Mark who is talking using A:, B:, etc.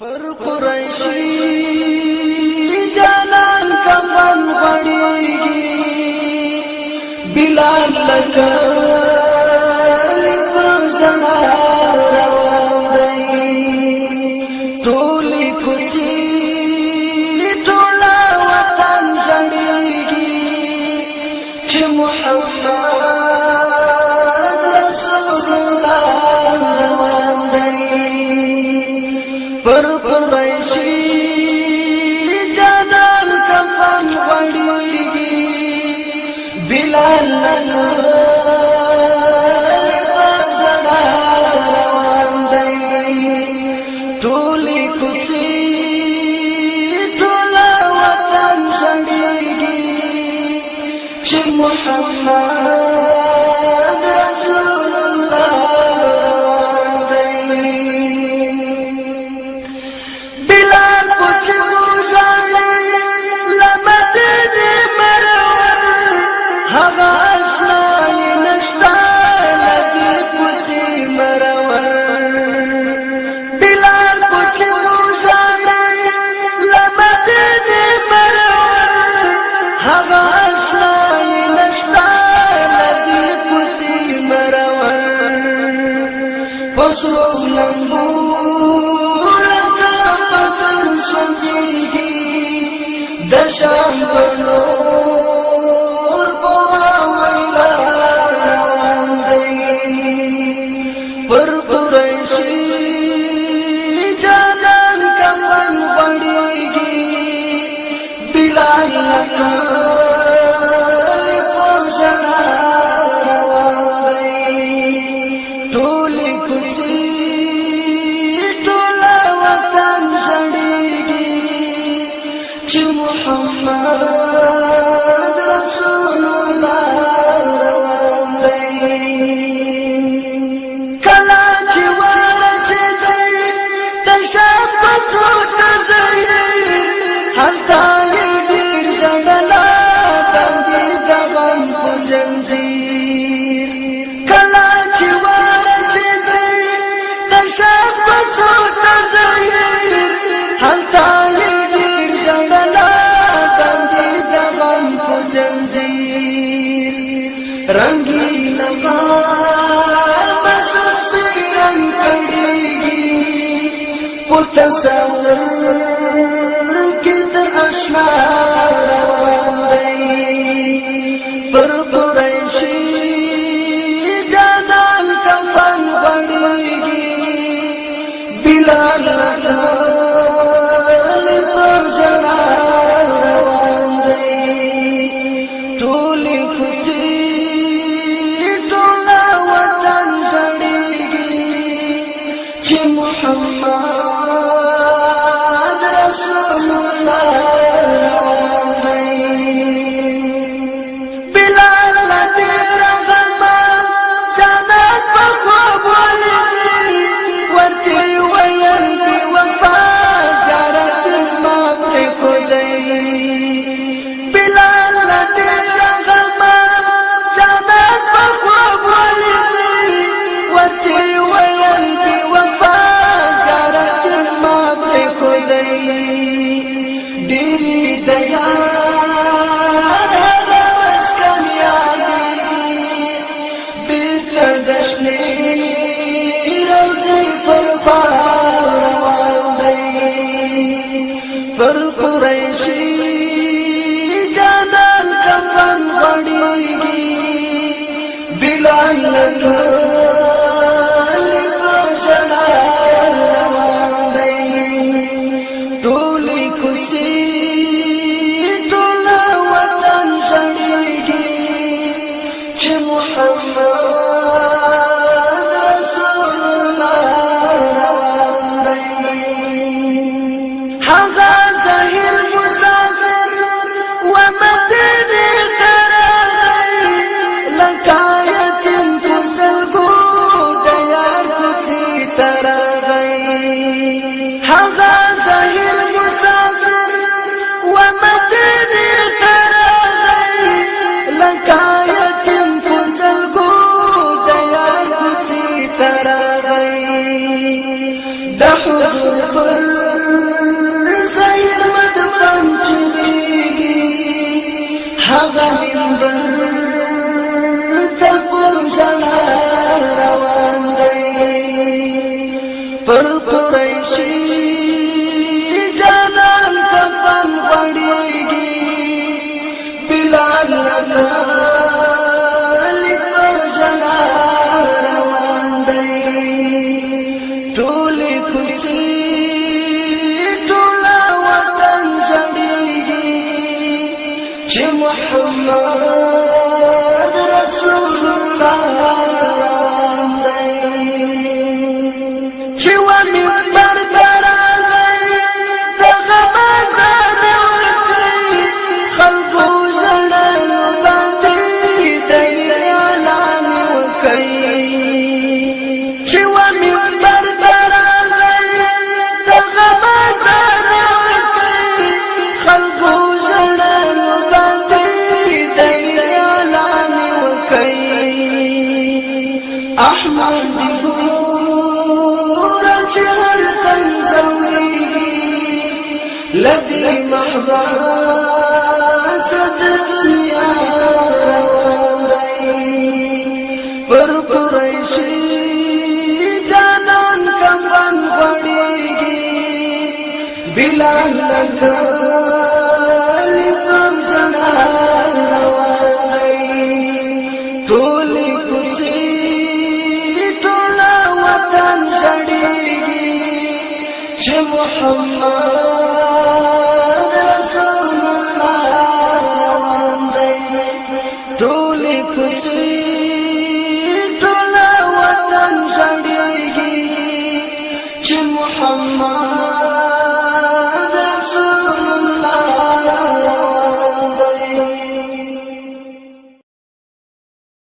A: پر قریشی جانان کفن غړیږي بلال لکه لیکم زما روان دی ټولې کوڅې ټوله وطن جړیږي چې محمد رسول الله روان دی پر قریشی جانان کفن غړیږي بلال لکه لیکم زما روان دی ټولې کوڅې ټوله وطن جړیږي چې محمد رسول الله روان دی بلال پوچھو ژاړي لمدینه مرور هغه آشنا یې نشته لدې کوڅې مرور بلال پوچھو ژاړي لمدینه مرور هغه آشنا یې نشته لدې کوڅې مرور پسرو لمبو د شام نور په ویلا روان دی پر قریشی جانان کفن غړیږي بلال لکه لیکم زما روان دی ټولې کوڅې ټوله وطن جړیږي چې محمد رسول الله روان دی کله چې ورسېږي تشاف پڅو ته ځي هلته یې ډېر ژړلا باندې د غم په زنځیر کله چې ورسېږي تشاف پڅو ته ځي هلته یې ډېر ژړلا باندې د غم په زنځیر رنګین غم سستی رنګ کړیږي په تصور کې د اشنا روان دی پر قریشی جانان کفن غړیږي بلال لکه لیکم زما روان دی ټولې کوڅې ټوله وطن جړیږي چې محمد رسول الله روان محمد رسول الله روان دی چې و منبر دراغی دغه مزاد وکړي خلکو ژړل باندې د اعلان وکړي چې و منبر دراغی دغه مزاد وکړي خلکو ژړل باندې د اعلان وکړي احمد لدي محبس دنیا روان دی پر قریشی جانان کفن غړیږي بلال لکلی پمزنا روان دی ټولی کوڅې ټوله وطن ژړیږي چې محمد